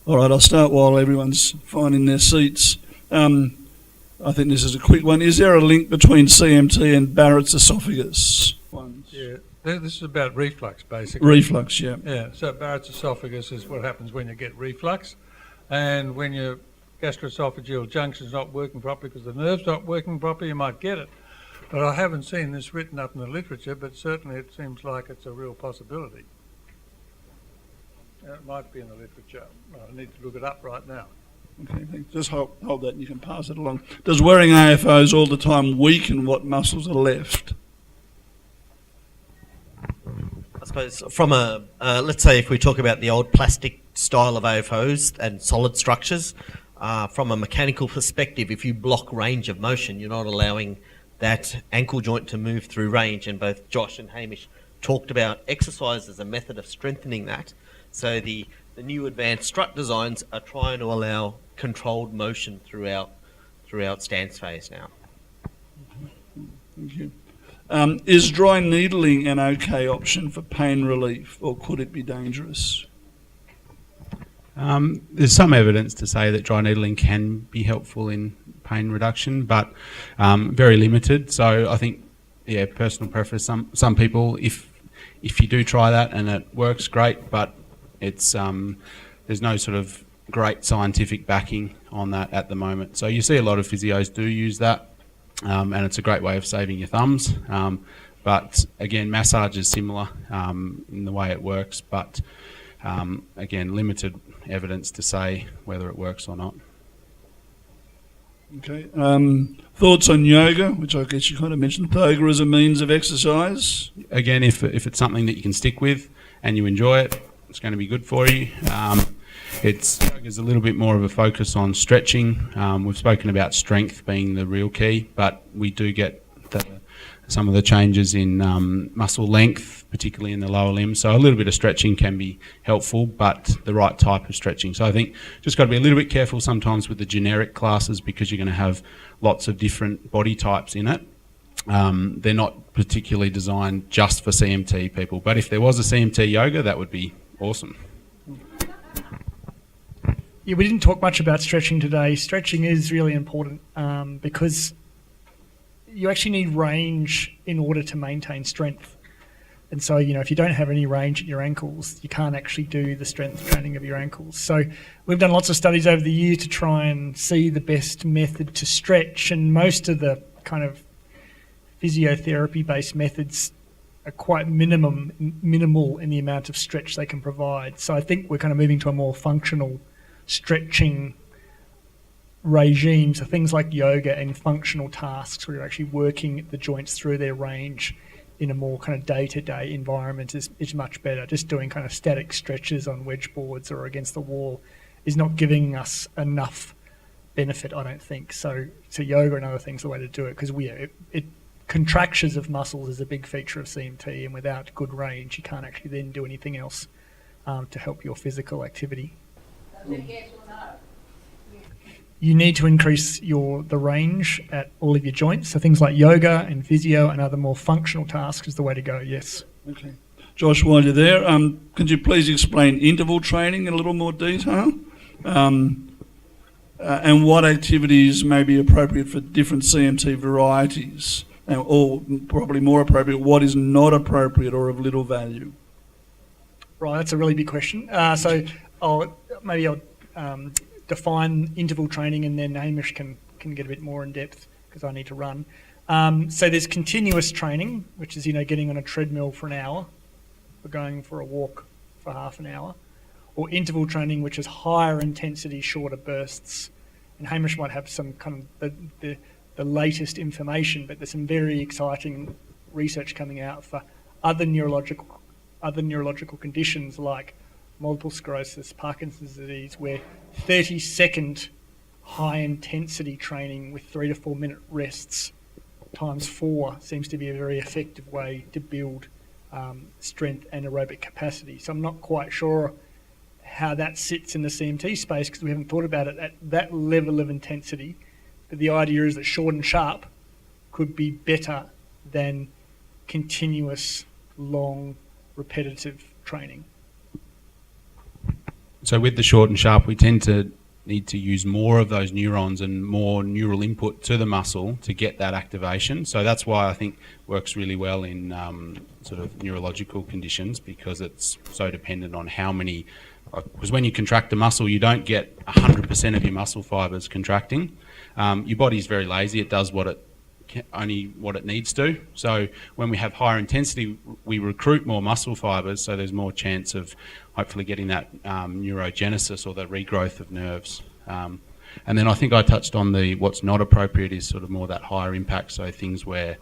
All right, I'll start while everyone's finding their seats. I think this is a quick one. Is there a link between CMT and Barrett's esophagus? Yeah, this is about reflux, basically. Reflux, yeah. Yeah, so Barrett's esophagus is what happens when you get reflux, and when your gastroesophageal junction's not working properly because the nerve's not working properly, you might get it. But I haven't seen this written up in the literature, but certainly it seems like it's a real possibility. It might be in the literature. I need to look it up right now. Okay, thanks. Just hold that and you can pass it along. Does wearing AFOs all the time weaken what muscles are left? I suppose from let's say if we talk about the old plastic style of AFOs and solid structures, from a mechanical perspective, if you block range of motion, you're not allowing that ankle joint to move through range, and both Josh and Hamish talked about exercise as a method of strengthening that. So the new advanced strut designs are trying to allow controlled motion throughout stance phase now. Thank you. Is dry needling an okay option for pain relief, or could it be dangerous? There's some evidence to say that dry needling can be helpful in pain reduction, but very limited. So I think, yeah, personal preference. Some people, if you do try that and it works, great, but it's there's no sort of great scientific backing on that at the moment. So you see a lot of physios do use that, and it's a great way of saving your thumbs. But again, massage is similar in the way it works, but again, limited evidence to say whether it works or not. Okay. Thoughts on yoga, which I guess you kind of mentioned, yoga as a means of exercise? Again, if it's something that you can stick with and you enjoy it, it's going to be good for you. Yoga's a little bit more of a focus on stretching. We've spoken about strength being the real key, but we do get some of the changes in muscle length, particularly in the lower limbs. So a little bit of stretching can be helpful, but the right type of stretching. So I think just got to be a little bit careful sometimes with the generic classes, because you're going to have lots of different body types in it. They're not particularly designed just for CMT people, but if there was a CMT yoga, that would be awesome. Yeah, we didn't talk much about stretching today. Stretching is really important because you actually need range in order to maintain strength. And so, if you don't have any range at your ankles, you can't actually do the strength training of your ankles. So we've done lots of studies over the year to try and see the best method to stretch, and most of the kind of physiotherapy-based methods are quite minimal in the amount of stretch they can provide. So I think we're kind of moving to a more functional stretching regime. So things like yoga and functional tasks where you're actually working the joints through their range in a more kind of day-to-day environment is much better. Just doing kind of static stretches on wedge boards or against the wall is not giving us enough benefit, I don't think. So yoga and other things are the way to do it, because contractions of muscles is a big feature of CMT, and without good range, you can't actually then do anything else to help your physical activity. You need to increase the range at all of your joints. So things like yoga and physio and other more functional tasks is the way to go, yes. Okay. Josh, while you're there, could you please explain interval training in a little more detail? And what activities may be appropriate for different CMT varieties? Or probably more appropriate, what is not appropriate or of little value? Right, that's a really big question. So I'll define interval training, and then Hamish can get a bit more in depth because I need to run. So there's continuous training, which is getting on a treadmill for an hour, or going for a walk for half an hour, or interval training, which is higher intensity, shorter bursts. And Hamish might have some kind of the latest information, but there's some very exciting research coming out for other neurological conditions like multiple sclerosis, Parkinson's disease, where 30-second high-intensity training with 3 to 4 minute rests times 4 seems to be a very effective way to build strength and aerobic capacity. So I'm not quite sure how that sits in the CMT space because we haven't thought about it at that level of intensity. But the idea is that short and sharp could be better than continuous, long, repetitive training. So with the short and sharp, we tend to need to use more of those neurons and more neural input to the muscle to get that activation. So that's why I think works really well in sort of neurological conditions, because it's so dependent on how many. Because when you contract a muscle, you don't get 100% of your muscle fibres contracting. Your body's very lazy; it does only what it needs to. So when we have higher intensity, we recruit more muscle fibres, so there's more chance of hopefully getting that neurogenesis or the regrowth of nerves. And then I think I touched on what's not appropriate is sort of more that higher impact, so things where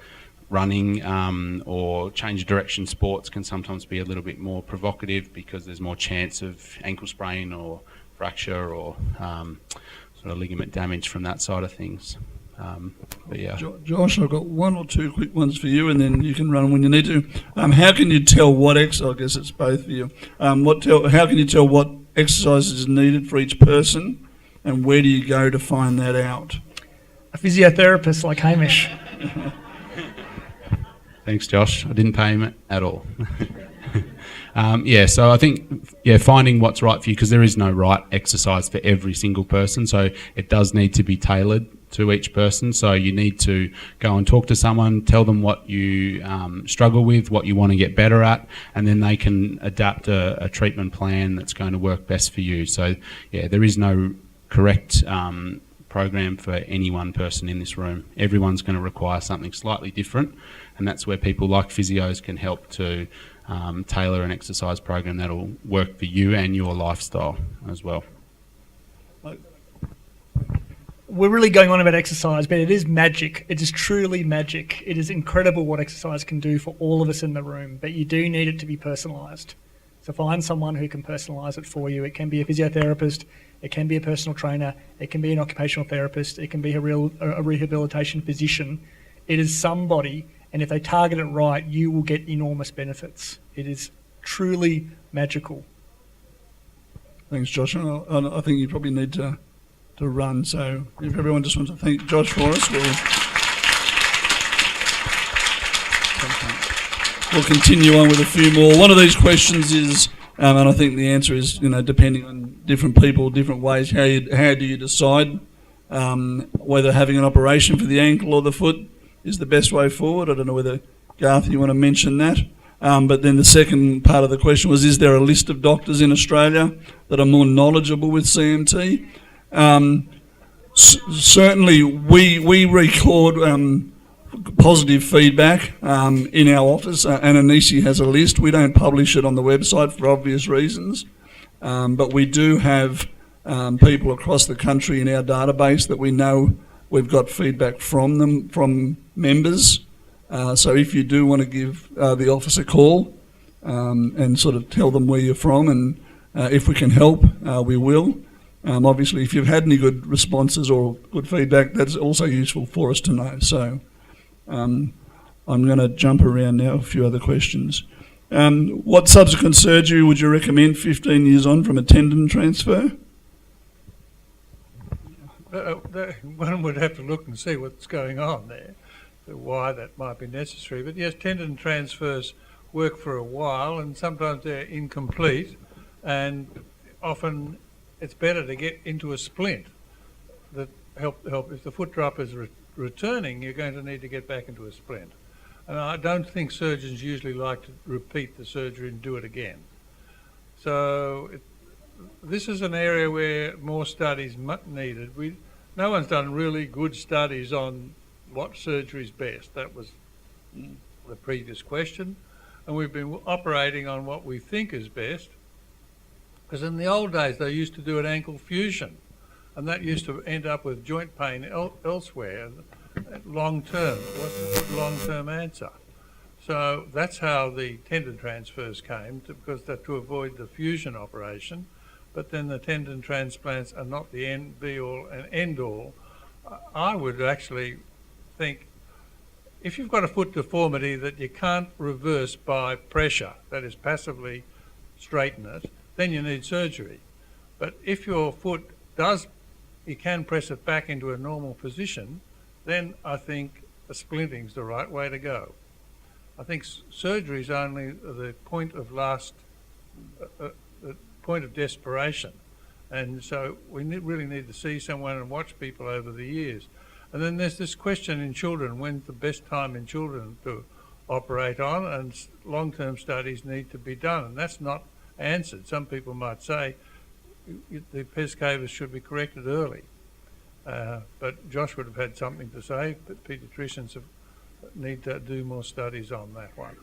running or change of direction sports can sometimes be a little bit more provocative because there's more chance of ankle sprain or fracture or sort of ligament damage from that side of things. But yeah. Josh, I've got one or two quick ones for you, and then you can run when you need to. How can you tell what I guess it's both for you. How can you tell what exercise is needed for each person, and where do you go to find that out? A physiotherapist like Hamish. Thanks, Josh. I didn't pay him at all. So I think, finding what's right for you, because there is no right exercise for every single person, so it does need to be tailored to each person. So you need to go and talk to someone, tell them what you struggle with, what you want to get better at, and then they can adapt a treatment plan that's going to work best for you. So there is no correct program for any one person in this room. Everyone's going to require something slightly different, and that's where people like physios can help to tailor an exercise program that'll work for you and your lifestyle as well. We're really going on about exercise, but it is magic. It is truly magic. It is incredible what exercise can do for all of us in the room, but you do need it to be personalised. So find someone who can personalise it for you. It can be a physiotherapist, it can be a personal trainer, it can be an occupational therapist, it can be a rehabilitation physician. It is somebody, and if they target it right, you will get enormous benefits. It is truly magical. Thanks, Josh. And I think you probably need to run. So if everyone just wants to thank Josh for us, we'll continue on with a few more. One of these questions is, and I think the answer is, depending on different people, different ways, how do you decide whether having an operation for the ankle or the foot is the best way forward? I don't know whether, Garth, you want to mention that. But then the second part of the question was, is there a list of doctors in Australia that are more knowledgeable with CMT? Certainly, we record positive feedback in our office, and Anisi has a list. We don't publish it on the website for obvious reasons, but we do have people across the country in our database that we know we've got feedback from them, from members. So if you do want to give the office a call and sort of tell them where you're from, and if we can help, we will. Obviously, if you've had any good responses or good feedback, that's also useful for us to know. So I'm going to jump around now, a few other questions. What subsequent surgery would you recommend 15 years on from a tendon transfer? One would have to look and see what's going on there, why that might be necessary. But yes, tendon transfers work for a while, and sometimes they're incomplete, and often it's better to get into a splint that help. If the foot drop is returning, you're going to need to get back into a splint. And I don't think surgeons usually like to repeat the surgery and do it again. So this is an area where more studies needed. No one's done really good studies on what surgery is best. That was the previous question. And we've been operating on what we think is best. Because in the old days, they used to do an ankle fusion, and that used to end up with joint pain elsewhere, long term. It wasn't a good long-term answer. So that's how the tendon transfers came, because that to avoid the fusion operation. But then the tendon transplants are not the be-all and end-all. I would actually think, if you've got a foot deformity that you can't reverse by pressure, that is passively straighten it, then you need surgery. But if your foot you can press it back into a normal position, then I think a splinting's the right way to go. I think surgery is only the point of last point of desperation. And so we really need to see someone and watch people over the years. And then there's this question in children, when's the best time in children to operate on, and long-term studies need to be done, and that's not answered. Some people might say the pes cavus should be corrected early, but Josh would have had something to say, but paediatricians need to do more studies on that one.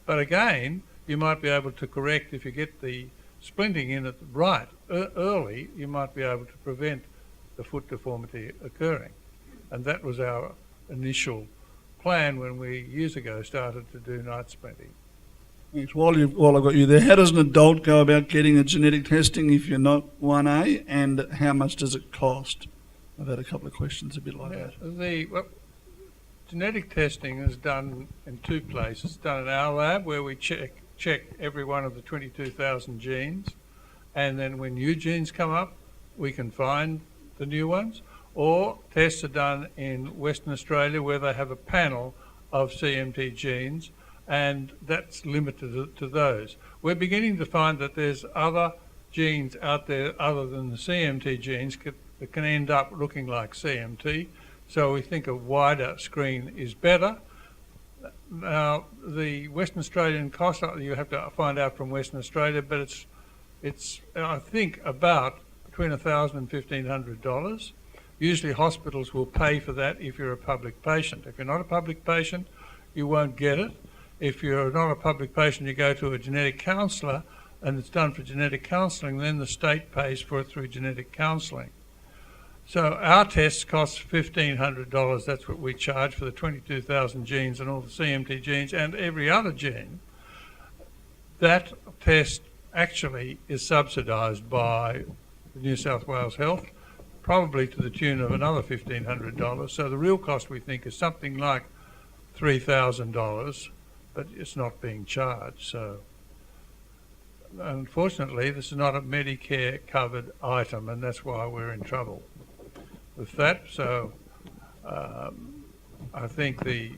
But again, you might be able to correct, if you get the splinting in it right early, you might be able to prevent the foot deformity occurring. And that was our initial plan when we years ago started to do night splinting. Thanks. While I've got you there, how does an adult go about getting a genetic testing if you're not 1A, and how much does it cost? I've had a couple of questions a bit like that. Genetic testing is done in two places. It's done in our lab, where we check every one of the 22,000 genes, and then when new genes come up, we can find the new ones. Or tests are done in Western Australia, where they have a panel of CMT genes, and that's limited to those. We're beginning to find that there's other genes out there other than the CMT genes that can end up looking like CMT, so we think a wider screen is better. Now, the Western Australian cost, you have to find out from Western Australia, but it's I think about between $1,000 and $1,500. Usually hospitals will pay for that if you're a public patient. If you're not a public patient, you won't get it. If you're not a public patient, you go to a genetic counsellor, and it's done for genetic counselling, then the state pays for it through genetic counselling. So our tests cost $1,500. That's what we charge for the 22,000 genes and all the CMT genes and every other gene. That test actually is subsidised by New South Wales Health, probably to the tune of another $1,500. So the real cost, we think, is something like $3,000, but it's not being charged. So unfortunately, this is not a Medicare covered item, and that's why we're in trouble with that. So I think the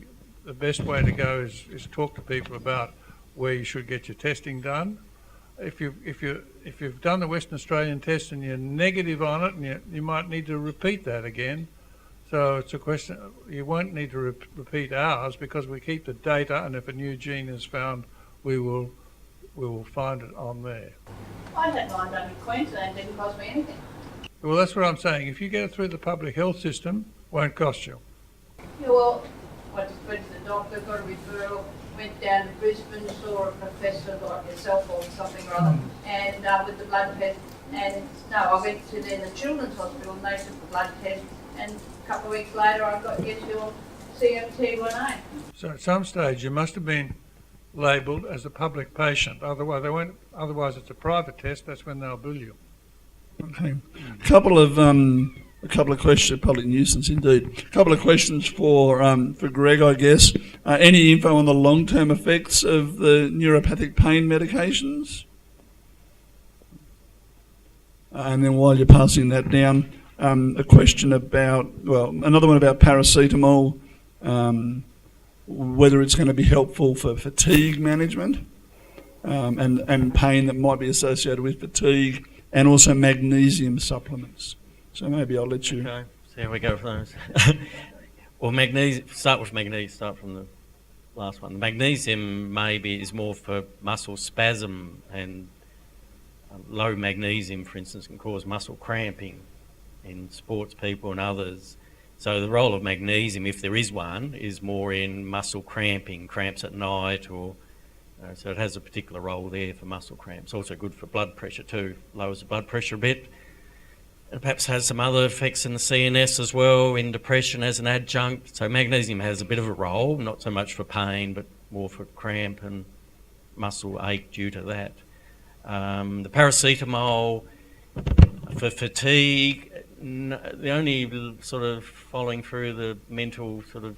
best way to go is talk to people about where you should get your testing done. If you've done the Western Australian test and you're negative on it, and you might need to repeat that again. So it's a question, you won't need to repeat ours, because we keep the data, and if a new gene is found, we will find it on there. I had mine done in Queensland, didn't cost me anything. Well, that's what I'm saying. If you get it through the public health system, it won't cost you. Yeah, well, I just went to the doctor, got a referral, went down to Brisbane, saw a professor like yourself or something or other, and with the blood test. And no, I went to then the Children's Hospital, and they took the blood test, and a couple of weeks later I got get your CMT1A. So at some stage you must have been labelled as a public patient. Otherwise it's a private test. That's when they'll bill you. Okay. A couple of questions, public nuisance indeed. A couple of questions for Greg, I guess. Any info on the long-term effects of the neuropathic pain medications? And then while you're passing that down, a question about, another one about paracetamol, whether it's going to be helpful for fatigue management and pain that might be associated with fatigue, and also magnesium supplements. So maybe I'll let you... Okay, so here we go for those. Well, start from the last one. The magnesium maybe is more for muscle spasm, and low magnesium, for instance, can cause muscle cramping in sports people and others. So the role of magnesium, if there is one, is more in muscle cramping, cramps at night, or so it has a particular role there for muscle cramps. Also good for blood pressure too, lowers the blood pressure a bit. And perhaps has some other effects in the CNS as well, in depression as an adjunct. So magnesium has a bit of a role, not so much for pain, but more for cramp and muscle ache due to that. The paracetamol for fatigue, the only sort of following through the mental sort of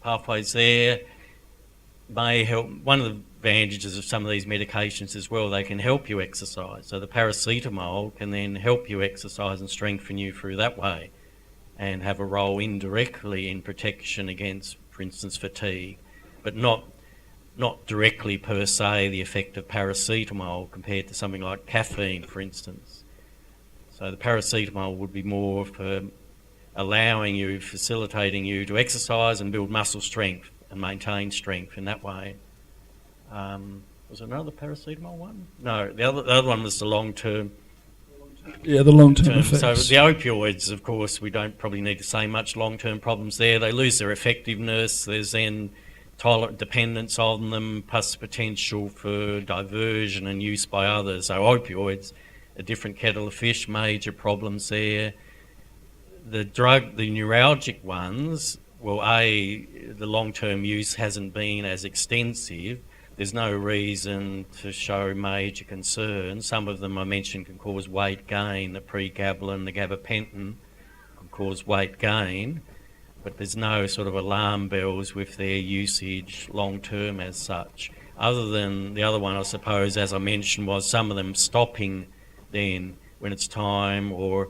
pathways there may help. One of the advantages of some of these medications as well, they can help you exercise. So the paracetamol can then help you exercise and strengthen you through that way, and have a role indirectly in protection against, for instance, fatigue, but not not directly per se the effect of paracetamol compared to something like caffeine, for instance. So the paracetamol would be more for allowing you, facilitating you to exercise and build muscle strength and maintain strength in that way. Was there another paracetamol one? No, the other one was the long-term. Yeah, the long-term effects. So the opioids, of course, we don't probably need to say much long-term problems there. They lose their effectiveness. There's then tolerant dependence on them, plus potential for diversion and use by others. So opioids, a different kettle of fish, major problems there. The neuralgic ones, well, the long-term use hasn't been as extensive. There's no reason to show major concern. Some of them I mentioned can cause weight gain. The pregabalin, the gabapentin can cause weight gain, but there's no sort of alarm bells with their usage long-term as such. Other than the other one, I suppose, as I mentioned, was some of them stopping then when it's time, or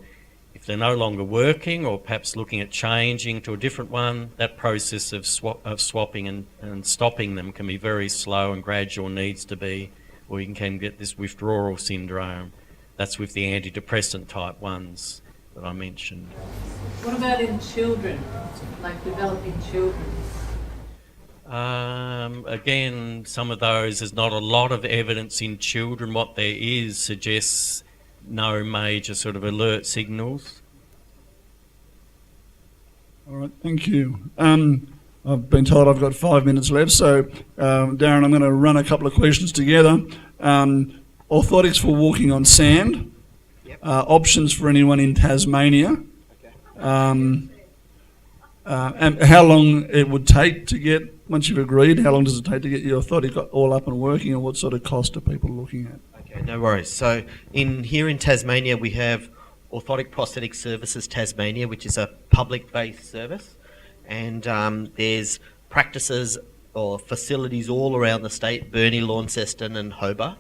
if they're no longer working, or perhaps looking at changing to a different one. That process of swapping and stopping them can be very slow and gradual, needs to be, or you can get this withdrawal syndrome. That's with the antidepressant type ones that I mentioned. What about in children, like developing children? Again, some of those, there's not a lot of evidence in children. What there is suggests no major sort of alert signals. All right, thank you. I've been told I've got 5 minutes left, so Darren, I'm going to run a couple of questions together. Orthotics for walking on sand. Yep. Options for anyone in Tasmania. And how long it would take to get, once you've agreed, how long does it take to get your orthotic all up and working, and what sort of cost are people looking at? Okay, no worries. So here in Tasmania, we have Orthotic Prosthetic Services Tasmania, which is a public-based service, and there's practices or facilities all around the state: Burnie, Launceston, and Hobart.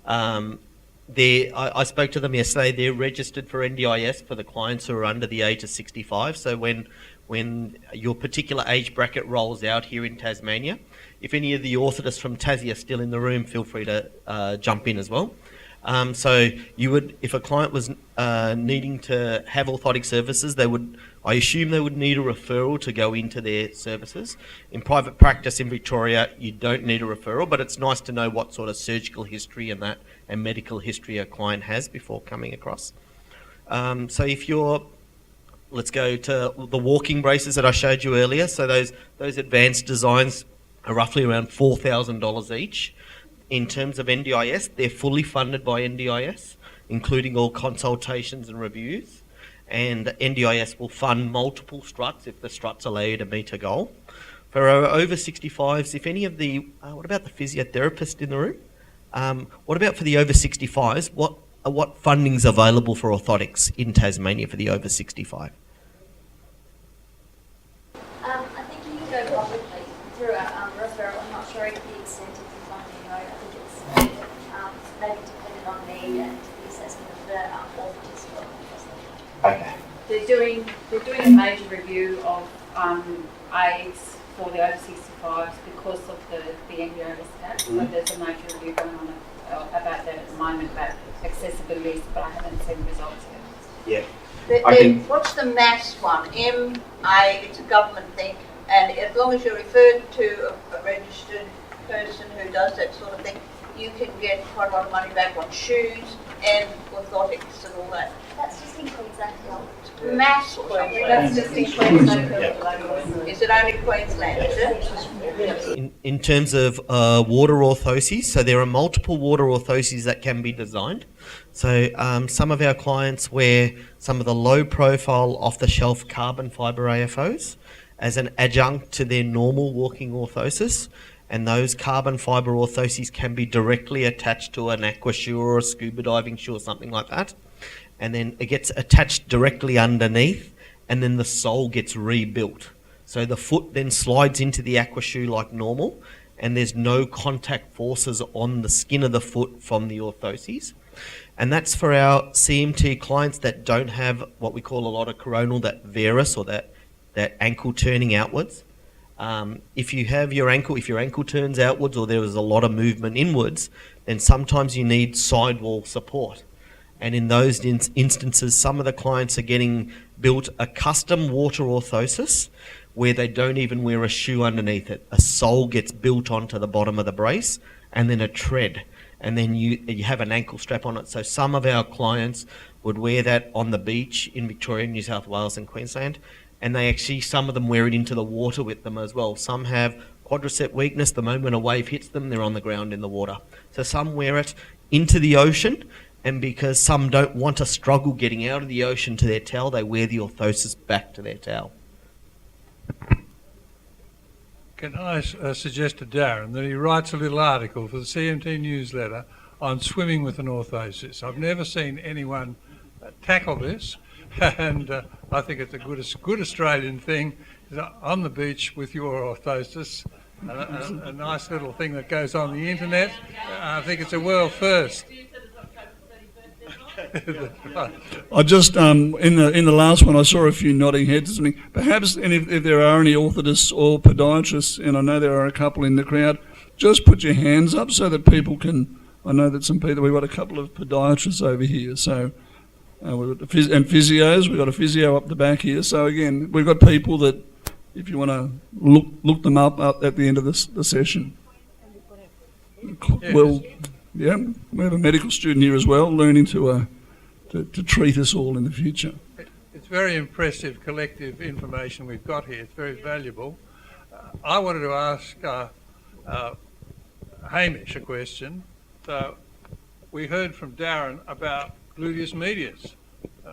I spoke to them yesterday. They're registered for NDIS for the clients who are under the age of 65. So when your particular age bracket rolls out here in Tasmania, if any of the orthotists from Tassie are still in the room, feel free to jump in as well. So you would, if a client was needing to have orthotic services, I assume they would need a referral to go into their services. In private practice in Victoria, you don't need a referral, but it's nice to know what sort of surgical history and medical history a client has before coming across. So if let's go to the walking braces that I showed you earlier. So those advanced designs are roughly around $4,000 each. In terms of NDIS, they're fully funded by NDIS, including all consultations and reviews. And NDIS will fund multiple struts if the struts allow you to meet a goal. For our over 65s, if any of what about the physiotherapist in the room? What about for the over 65s? What funding's available for orthotics in Tasmania for the over 65? I think you can go publicly through a referral. I'm not sure if the extent of the funding, though. I think it's maybe dependent on need and the assessment of the orthotist. Okay. They're doing a major review of aids for the over 65s because of the NDIS cap. So there's a major review going on about that at the moment, about accessibility, but I haven't seen the results yet. Yeah. What's the MAS one? MA, it's a government thing, and as long as you're referred to a registered person who does that sort of thing, you can get quite a lot of money back on shoes and orthotics and all that. That's just in Queensland. MAS or something. That's just in Queensland. Is it only Queensland, is it? In terms of water orthoses, so there are multiple water orthoses that can be designed. So some of our clients wear some of the low-profile, off-the-shelf carbon fibre AFOs as an adjunct to their normal walking orthosis, and those carbon fibre orthoses can be directly attached to an aqua shoe or a scuba diving shoe or something like that, and then it gets attached directly underneath, and then the sole gets rebuilt. So the foot then slides into the aqua shoe like normal, and there's no contact forces on the skin of the foot from the orthoses. And that's for our CMT clients that don't have what we call a lot of coronal, that varus or that ankle turning outwards. If you have your ankle, if your ankle turns outwards or there is a lot of movement inwards, then sometimes you need sidewall support. And in those instances, some of the clients are getting built a custom water orthosis where they don't even wear a shoe underneath it. A sole gets built onto the bottom of the brace and then a tread. And then you have an ankle strap on it. So some of our clients would wear that on the beach in Victoria, New South Wales and Queensland. And they actually, some of them wear it into the water with them as well. Some have quadricep weakness. The moment a wave hits them, they're on the ground in the water. So some wear it into the ocean. And because some don't want to struggle getting out of the ocean to their towel, they wear the orthosis back to their towel. Can I suggest to Darren that he writes a little article for the CMT newsletter on swimming with an orthosis? I've never seen anyone tackle this, and I think it's a good Australian thing. On the beach with your orthosis, a nice little thing that goes on the internet. I think it's a world first. I just in the last one I saw a few nodding heads or something. Perhaps, and if there are any orthotists or podiatrists, and I know there are a couple in the crowd, just put your hands up so that people can. I know that some people. We've got a couple of podiatrists over here, so we've got and physios. We've got a physio up the back here. So again, we've got people that, if you want to look them up at the end of the session. Yes. Well, yeah, we have a medical student here as well, learning to treat us all in the future. It's very impressive collective information we've got here. It's very valuable. I wanted to ask Hamish a question. So we heard from Darren about gluteus medius,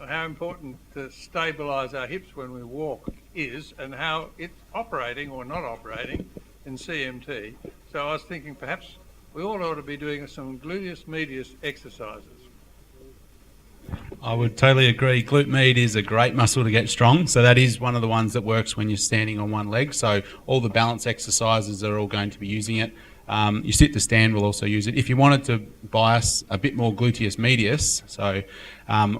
how important to stabilise our hips when we walk is, and how it's operating or not operating in CMT. So I was thinking perhaps we all ought to be doing some gluteus medius exercises. I would totally agree. Glute med is a great muscle to get strong. So that is one of the ones that works when you're standing on one leg. So all the balance exercises are all going to be using it. You sit to stand will also use it. If you wanted to bias a bit more gluteus medius, so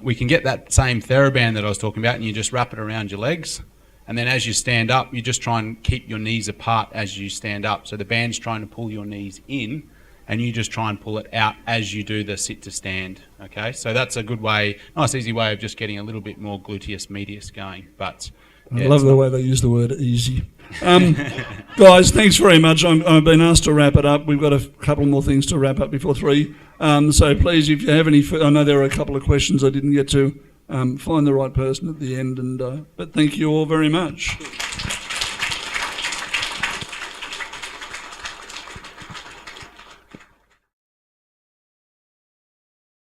we can get that same TheraBand that I was talking about, and you just wrap it around your legs. And then as you stand up, you just try and keep your knees apart as you stand up. So the band's trying to pull your knees in, and you just try and pull it out as you do the sit to stand. Okay, so that's a good way, nice easy way of just getting a little bit more gluteus medius going. But I love the way they use the word easy. Guys, thanks very much. I've been asked to wrap it up. We've got a couple more things to wrap up before 3. So please, if you have any, I know there are a couple of questions I didn't get to. Find the right person at the end. But thank you all very much.